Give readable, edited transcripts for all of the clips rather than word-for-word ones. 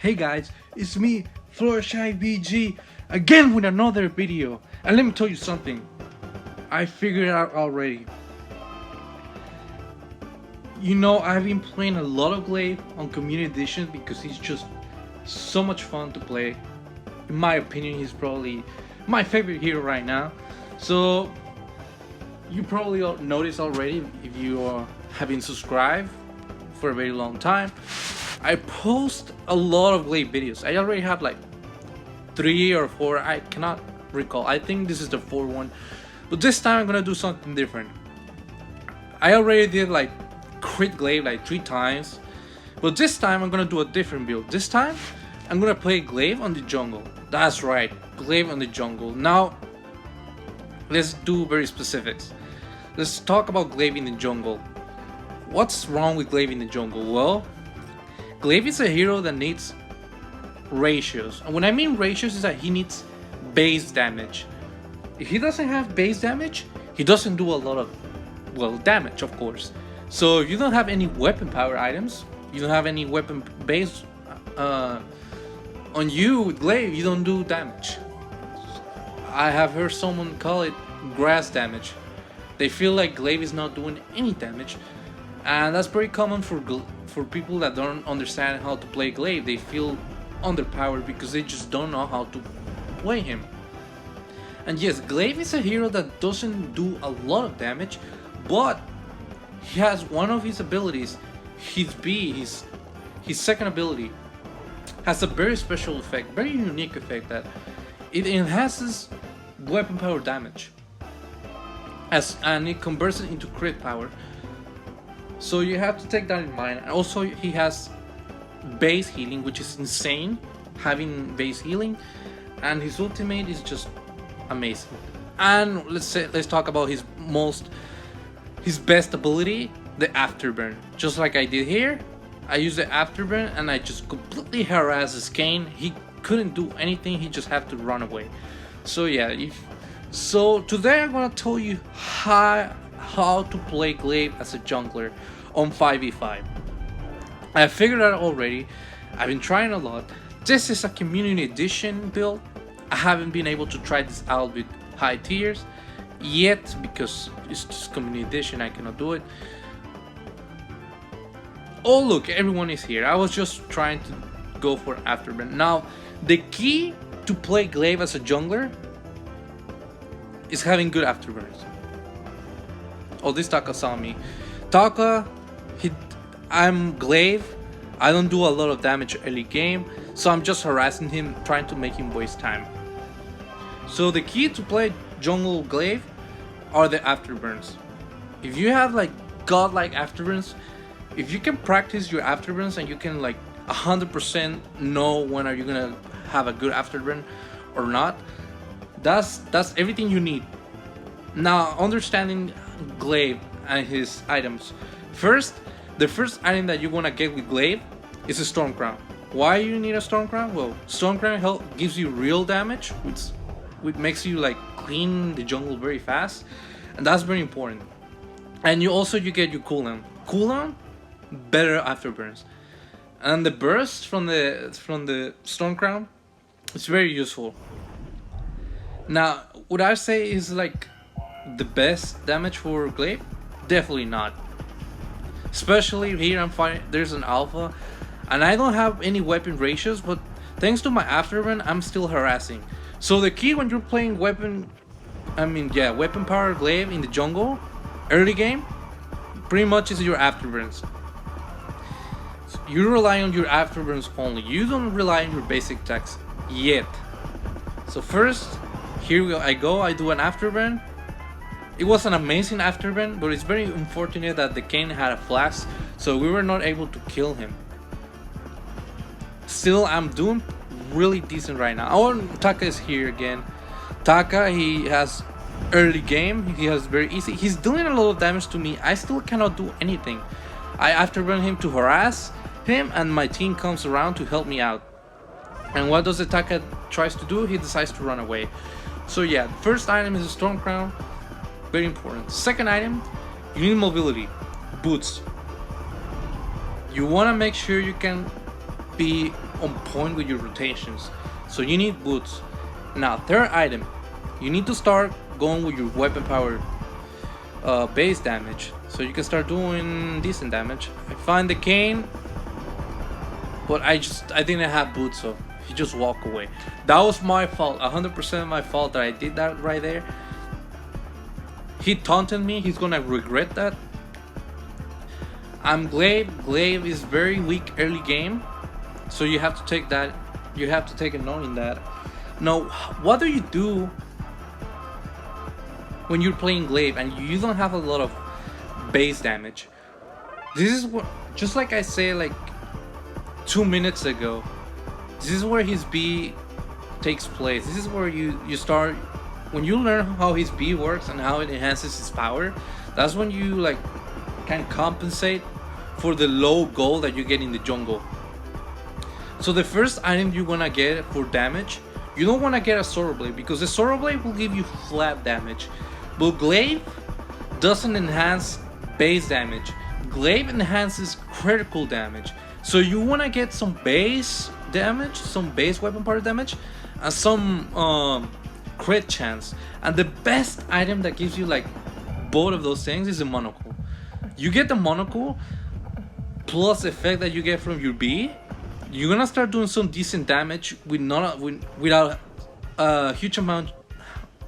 Hey guys, it's me, Fluttershy BG, again with another video. And let me tell you something, I figured it out already. You know, I've been playing a lot of Glaive on Community Edition because he's just so much fun to play. In my opinion, he's probably my favorite hero right now. So, you probably noticed already if you have been subscribed for a very long time. I post a lot of Glaive videos. I already have like 3 or 4, I cannot recall. I think this is the 4th one. But this time I'm gonna do something different. I already did like crit Glaive like 3 times. But this time I'm gonna do a different build. This time I'm gonna play Glaive on the jungle. That's right, Glaive on the jungle. Now let's do very specifics. Let's talk about Glaive in the jungle. What's wrong with Glaive in the jungle? Well, Glaive is a hero that needs ratios. And when I mean ratios is that he needs base damage. If he doesn't have base damage, he doesn't do a lot of, well, damage, of course. So if you don't have any weapon power items, you don't have any weapon base on you with Glaive, you don't do damage. I have heard someone call it grass damage. They feel like Glaive is not doing any damage, and that's very common for people that don't understand how to play Glaive. They feel underpowered because they just don't know how to play him. And yes, Glaive is a hero that doesn't do a lot of damage, but he has one of his abilities, his second ability, has a very special effect, very unique effect, that it enhances weapon power damage and it converts it into crit power. So you have to take that in mind. And also he has base healing, which is insane, having base healing, and his ultimate is just amazing. And let's talk about his best ability, the Afterburn. Just like I did here, I used the Afterburn and I just completely harassed his Kane. He couldn't do anything, he just had to run away. So yeah, so today I'm gonna tell you how to play Glaive as a jungler on 5v5. I figured out already. I've been trying a lot. This is a community edition build. I haven't been able to try this out with high tiers yet because it's just community edition. I cannot do it. Oh look, everyone is here. I was just trying to go for Afterburn. Now the key to play Glaive as a jungler is having good Afterburns. Oh, this Taka saw me. Taka, I'm Glaive. I don't do a lot of damage early game, so I'm just harassing him, trying to make him waste time. So the key to play jungle Glaive are the Afterburns. If you have like godlike Afterburns, if you can practice your Afterburns and you can like 100% know when are you gonna have a good Afterburn or not, that's everything you need. Now, understanding Glaive and his items. The first item that you want to get with Glaive is a Storm Crown. Why you need a Storm Crown? Well, Storm Crown gives you real damage, which makes you like clean the jungle very fast, and that's very important. And you get your cooldown, better Afterburns, and the burst from the Storm Crown, it's very useful. Now, would I say is like the best damage for Glaive? Definitely not. Especially here I'm fighting, there's an alpha and I don't have any weapon ratios, but thanks to my Afterburn I'm still harassing. So the key when you're playing weapon power Glaive in the jungle early game pretty much is your Afterburns. You rely on your Afterburns only. You don't rely on your basic attacks yet. So first, here I go, I do an Afterburn. It was an amazing Afterburn, but it's very unfortunate that the Kane had a flash, so we were not able to kill him. Still, I'm doing really decent right now. Oh, Taka is here again. Taka, he has early game, he has very easy. He's doing a lot of damage to me. I still cannot do anything. I Afterburn him to harass him, and my team comes around to help me out. And what does the Taka tries to do? He decides to run away. So yeah, the first item is a Storm Crown. Very important. Second item, you need mobility, boots. You want to make sure you can be on point with your rotations. So you need boots. Now, third item, you need to start going with your weapon power base damage, so you can start doing decent damage. I find the cane, but I didn't have boots, so he just walked away. That was my fault, 100% my fault that I did that right there. He taunted me, he's gonna regret that. I'm Glaive. Glaive is very weak early game, so you have to take that. You have to take it knowing that. Now, what do you do when you're playing Glaive and you don't have a lot of base damage? This is what, just like I said like 2 minutes ago, this is where his B takes place. This is where you start, when you learn how his B works and how it enhances his power, that's when you like can compensate for the low gold that you get in the jungle. So the first item you're gonna get for damage, you don't want to get a Sword Blade, because the Sword Blade will give you flat damage, but Glaive doesn't enhance base damage. Glaive enhances critical damage. So you want to get some base damage, some base weapon power damage, and some crit chance. And the best item that gives you like both of those things is the monocle. You get the monocle plus the effect that you get from your B, you're gonna start doing some decent damage without a huge amount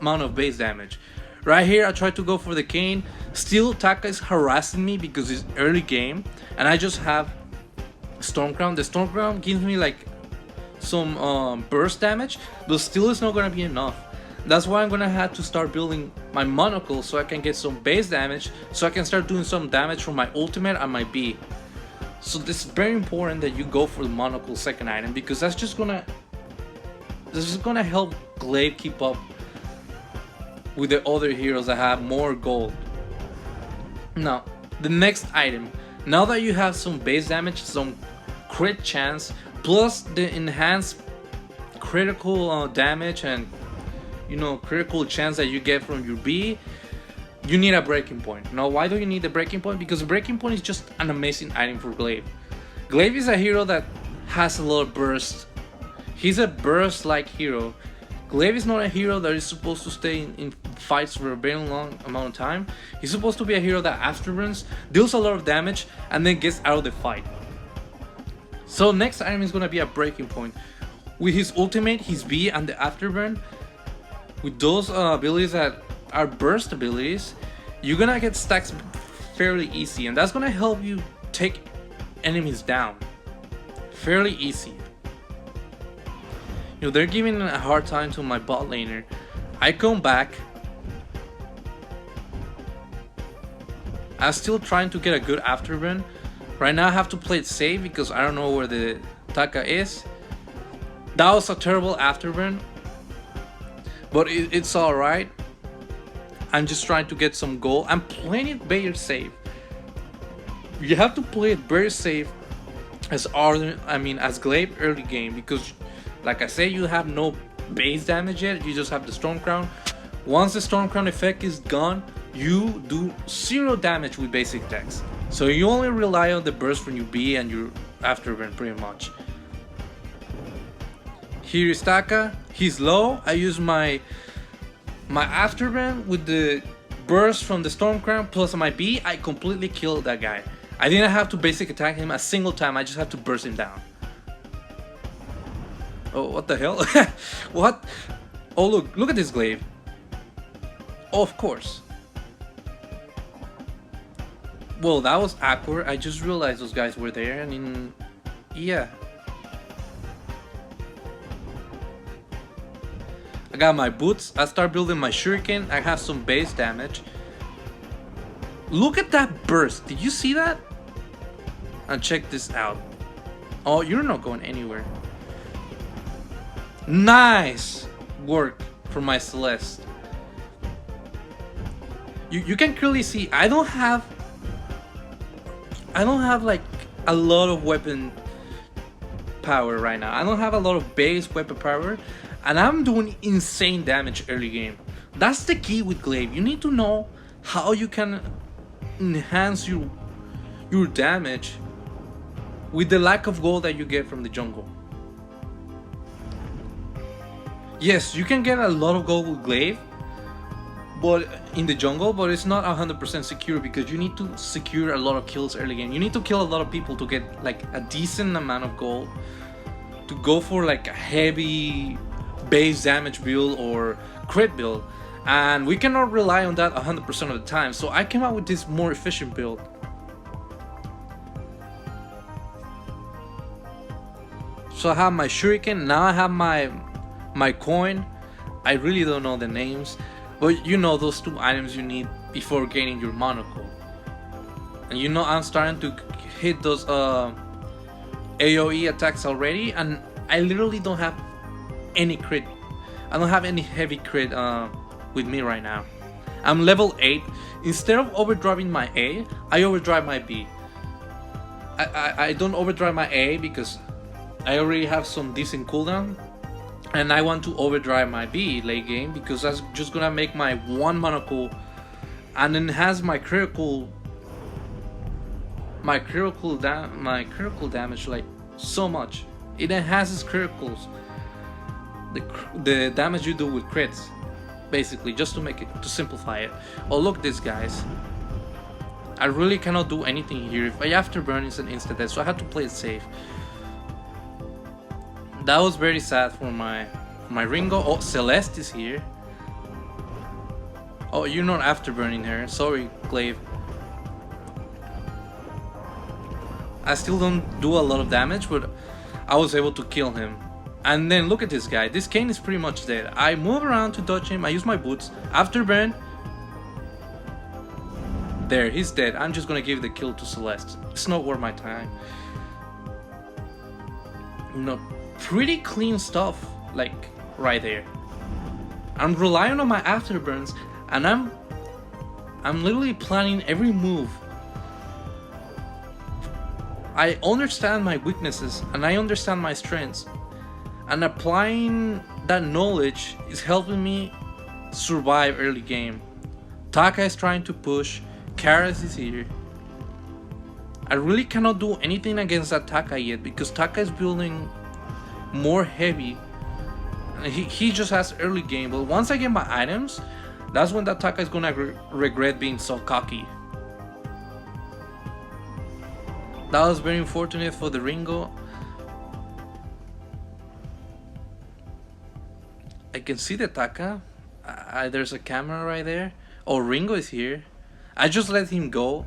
of base damage. Right here, I tried to go for the cane. Still, Taka is harassing me because it's early game, and I just have Storm Crown. The Storm Crown gives me like some burst damage, but still it's not gonna be enough. That's why I'm gonna have to start building my monocle so I can get some base damage, so I can start doing some damage from my ultimate and my B. So this is very important that you go for the monocle second item, because this is gonna help Glaive keep up with the other heroes that have more gold. Now, the next item, now that you have some base damage, some crit chance, plus the enhanced critical damage and critical chance that you get from your B, you need a breaking point. Now, why do you need the breaking point? Because the breaking point is just an amazing item for Glaive. Glaive is a hero that has a lot of burst. He's a burst-like hero. Glaive is not a hero that is supposed to stay in fights for a very long amount of time. He's supposed to be a hero that afterburns, deals a lot of damage, and then gets out of the fight. So next item is gonna be a breaking point. With his ultimate, his B, and the afterburn, with those abilities that are burst abilities, you're gonna get stacks fairly easy, and that's gonna help you take enemies down fairly easy. They're giving a hard time to my bot laner. I come back. I'm still trying to get a good afterburn. Right now I have to play it safe because I don't know where the Taka is. That was a terrible afterburn, but it's alright. I'm just trying to get some gold. I'm playing it very safe. You have to play it very safe as Glaive early game, because like I say, you have no base damage yet. You just have the Storm Crown. Once the Storm Crown effect is gone, you do 0 damage with basic attacks. So you only rely on the burst from your B and your afterburn pretty much. Here is Taka. He's low. I use my afterburn with the burst from the Storm Crown plus my B. I completely killed that guy. I didn't have to basic attack him a single time. I just have to burst him down. Oh, what the hell? What? Oh, look at this Glaive. Oh, of course. Well, that was awkward. I just realized those guys were there, and yeah. I got my boots. I start building my shuriken. I have some base damage. Look at that burst. Did you see that? And check this out. Oh, you're not going anywhere. Nice work from my Celeste. You can clearly see I don't have like a lot of weapon power right now. I don't have a lot of base weapon power, and I'm doing insane damage early game. That's the key with Glaive. You need to know how you can enhance your damage with the lack of gold that you get from the jungle. Yes, you can get a lot of gold with Glaive, but in the jungle, but it's not 100% secure because you need to secure a lot of kills early game. You need to kill a lot of people to get like a decent amount of gold to go for like a heavy base damage build or crit build, and we cannot rely on that 100% of the time. So I came out with this more efficient build. So I have my shuriken, now I have my coin. I really don't know the names, but you know those two items you need before gaining your monocle. And you know I'm starting to hit those AoE attacks already, and I literally don't have any crit. I don't have any heavy crit with me right now. I'm level 8. Instead of overdriving my A, I overdrive my B. I don't overdrive my A because I already have some decent cooldown, and I want to overdrive my B late game because that's just gonna make my one monocle and enhance my critical damage like so much. It enhances criticals, the damage you do with crits, basically, just to make it, to simplify it. Oh look, this guys. I really cannot do anything here. If I afterburn, it's an instant death, so I have to play it safe. That was very sad for my Ringo. Oh, Celeste is here. Oh, you're not afterburning her. Sorry, Glaive. I still don't do a lot of damage, but I was able to kill him. And then look at this guy. This Kane is pretty much dead. I move around to dodge him. I use my boots. Afterburn. There, he's dead. I'm just gonna give the kill to Celeste. It's not worth my time. No. Pretty clean stuff, like right there. I'm relying on my afterburns, and I'm literally planning every move. I understand my weaknesses and I understand my strengths, and applying that knowledge is helping me survive early game. Taka is trying to push, Karas is here. I really cannot do anything against that Taka yet because Taka is building more heavy. He just has early game, but once I get my items, that's when that Taka is gonna regret being so cocky. That was very unfortunate for the Ringo. I can see the Taka. There's a camera right there. Oh, Ringo is here. I just let him go.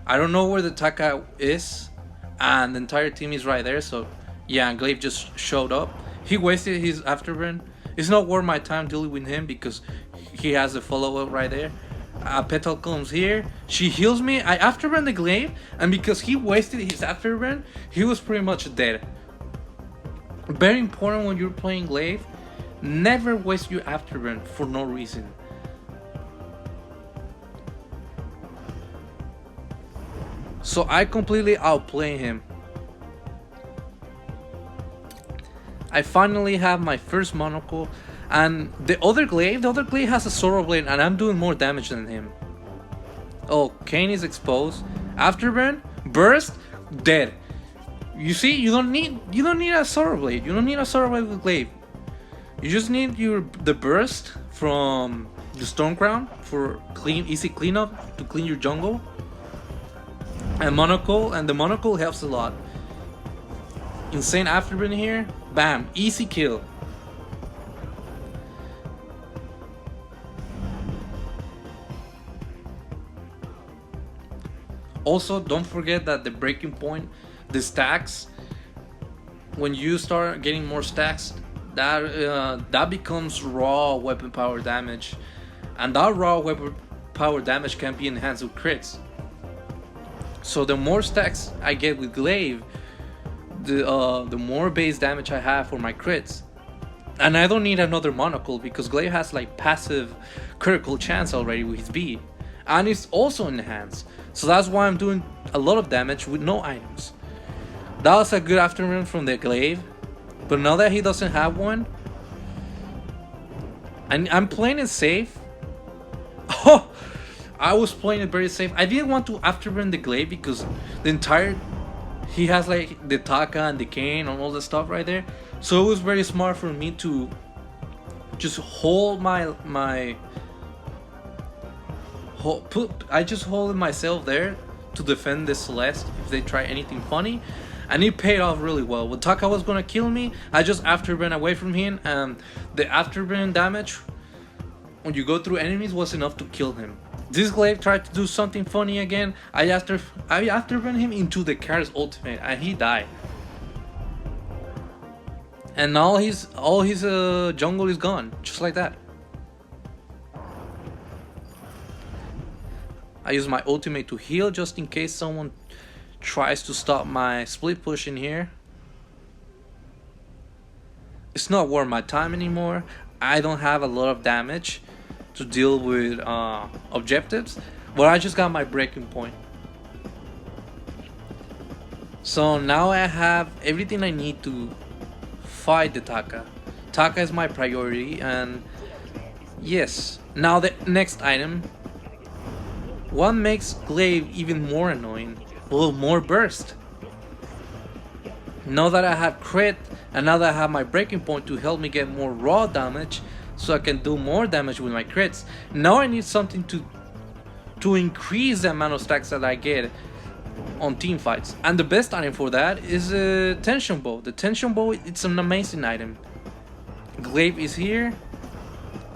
I don't know where the Taka is, and the entire team is right there, so yeah, Glaive just showed up. He wasted his afterburn. It's not worth my time dealing with him because he has a follow-up right there. Petal comes here. She heals me. I afterburn the Glaive, and because he wasted his afterburn, he was pretty much dead. Very important when you're playing Glaive. Never waste your afterburn for no reason. So I completely outplay him. I finally have my first monocle, and the other Glaive has a Sorrow Blade, and I'm doing more damage than him. Oh, Kane is exposed. Afterburn, burst, dead. You see, you don't need a Sorrow Blade. You don't need a Sorrow Blade with Glaive. You just need the burst from the Storm Crown for easy cleanup to clean your jungle. And monocle, and the monocle helps a lot. Insane afterburn here. Bam, easy kill. Also, don't forget that the breaking point, the stacks, when you start getting more stacks, that becomes raw weapon power damage, and that raw weapon power damage can be enhanced with crits. So the more stacks I get with Glaive, the more base damage I have for my crits. And I don't need another monocle because Glaive has like passive critical chance already with his B, and it's also enhanced. So that's why I'm doing a lot of damage with no items. That was a good afterburn from the Glaive, but now that he doesn't have one, and I'm playing it safe. Oh, I was playing it very safe. I didn't want to afterburn the Glaive because he has like the Taka and the Kane and all the stuff right there. So it was very smart for me to just hold I just hold myself there to defend the Celeste if they try anything funny, and it paid off really well. When Taka was gonna kill me, I just afterburn away from him, and the afterburn damage when you go through enemies was enough to kill him. This Glaive tried to do something funny again. I afterburn him into the Charro's ultimate, and he died. And all his jungle is gone, just like that. I use my ultimate to heal just in case someone tries to stop my split push in here. It's not worth my time anymore. I don't have a lot of damage to deal with objectives, but I just got my breaking point. So now I have everything I need to fight the Taka. Taka is my priority, and yes. Now the next item. What makes Glaive even more annoying? Well, more burst. Now that I have crit, and now that I have my breaking point to help me get more raw damage, so I can do more damage with my crits. Now I need something to increase the amount of stacks that I get on team fights, and the best item for that is a tension bow. The tension bow, it's an amazing item. Glaive is here.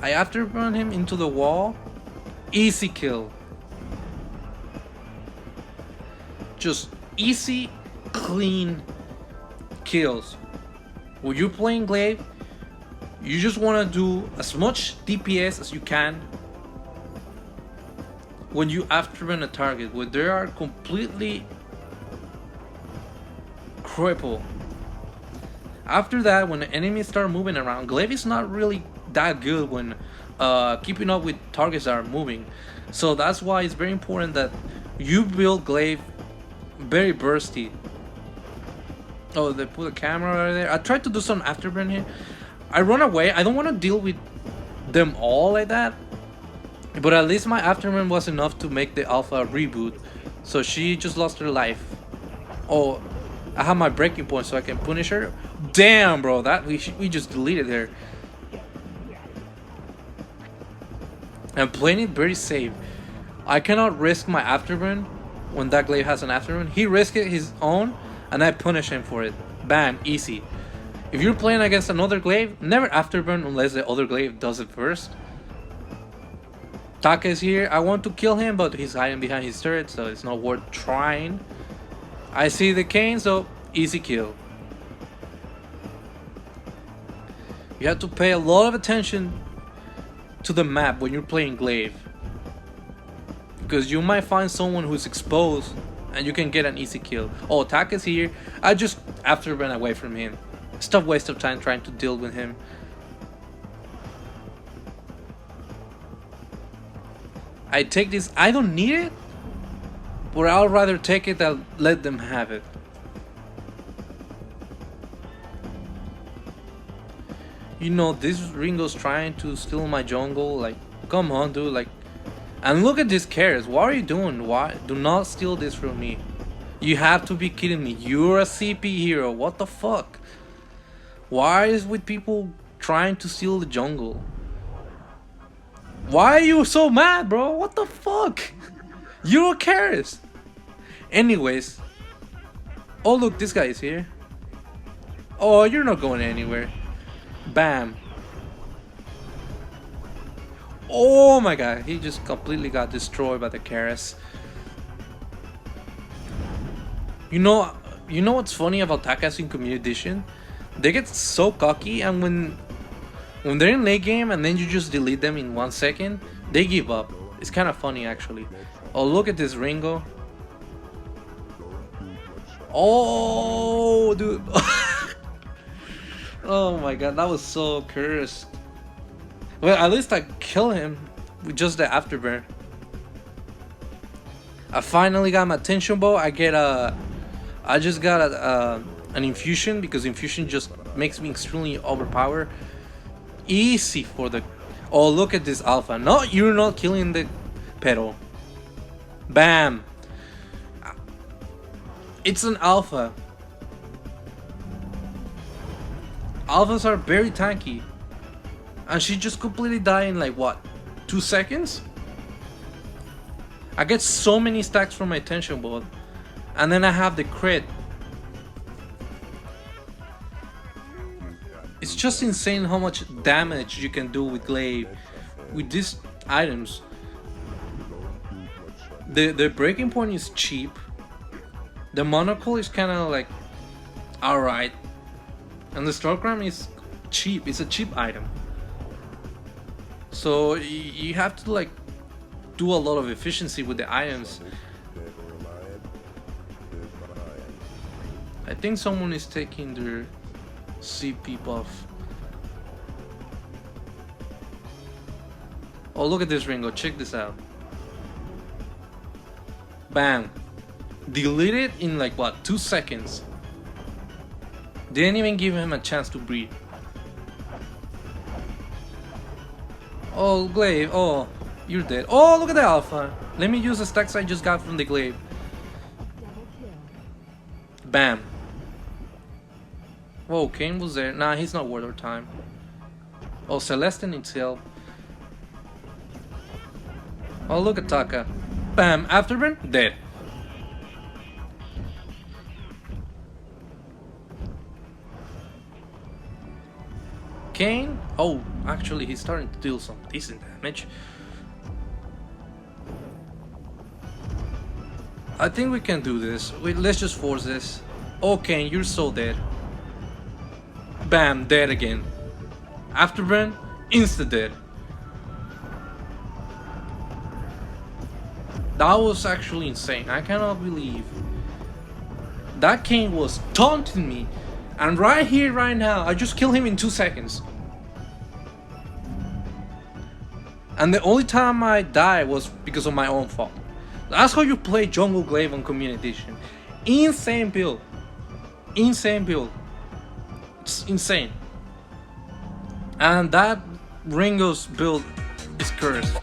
I afterburn him into the wall. Easy kill. Just easy, clean kills. When you're playing Glaive, you just want to do as much DPS as you can when you afterburn a target, when they are completely crippled. After that, when the enemies start moving around, Glaive is not really that good when keeping up with targets that are moving. So that's why it's very important that you build Glaive very bursty. Oh, they put a camera right there. I tried to do some afterburn here. I run away. I don't want to deal with them all like that. But at least my afterburn was enough to make the alpha reboot. So she just lost her life. Oh, I have my breaking point so I can punish her. Damn, bro, that we just deleted her. I'm playing it very safe. I cannot risk my afterburn when that Glaive has an afterburn. He risked it his own, and I punish him for it. Bam, easy. If you're playing against another Glaive, never afterburn unless the other Glaive does it first. Taka is here. I want to kill him, but he's hiding behind his turret, so it's not worth trying. I see the cane, so easy kill. You have to pay a lot of attention to the map when you're playing Glaive, because you might find someone who's exposed and you can get an easy kill. Oh, Taka's here. I just afterburn away from him. Stop waste of time trying to deal with him. I take this. I don't need it, but I'll rather take it than let them have it. You know, this Ringo's trying to steal my jungle. Like, come on, dude. Like, and look at this Karis. What are you doing? Why? Do not steal this from me. You have to be kidding me. You're a CP hero. What the fuck? Why is with people trying to steal the jungle? Why are you so mad, bro? What the fuck? You're a Karis. Anyways. Oh, look, this guy is here. Oh, you're not going anywhere. Bam. Oh my god, he just completely got destroyed by the Karis. You know what's funny about Takas in Community Edition? They get so cocky, and when they're in late game and then you just delete them in 1 second, they give up. It's kind of funny actually. Oh, look at this Ringo. Oh, dude. Oh my god, that was so cursed. Well, at least I kill him with just the afterburn. I finally got my tension bow. I just got an infusion, because infusion just makes me extremely overpowered. Easy for the... Oh, look at this alpha. No, you're not killing the pedal. Bam. It's an alpha. Alphas are very tanky. And she just completely died in like what, 2 seconds? I get so many stacks from my tension bolt, and then I have the crit. It's just insane how much damage you can do with Glaive with these items. The breaking point is cheap. The monocle is kind of like alright, and the Starcram is cheap. It's a cheap item, so you have to like do a lot of efficiency with the items. I think someone is taking their CP buff. Oh, look at this, Ringo. Check this out. Bam. Deleted in like what, 2 seconds. Didn't even give him a chance to breathe. Oh, Glaive. Oh, you're dead. Oh, look at the alpha. Let me use the stacks I just got from the Glaive. Bam. Whoa, Kane was there. Nah, he's not worth our time. Oh, Celeste needs help. Oh, look at Taka. Bam. Afterburn, dead. Kane? Oh, actually, he's starting to deal some decent damage. I think we can do this. Let's just force this. Oh, Kane, you're so dead. Bam, dead again. Afterburn, insta dead. That was actually insane. I cannot believe that Kane was taunting me, and right here, right now, I just killed him in 2 seconds. And the only time I died was because of my own fault. That's how you play Jungle Glaive on Community Edition. Insane build. Insane build. It's insane. And that Ringo's build is cursed.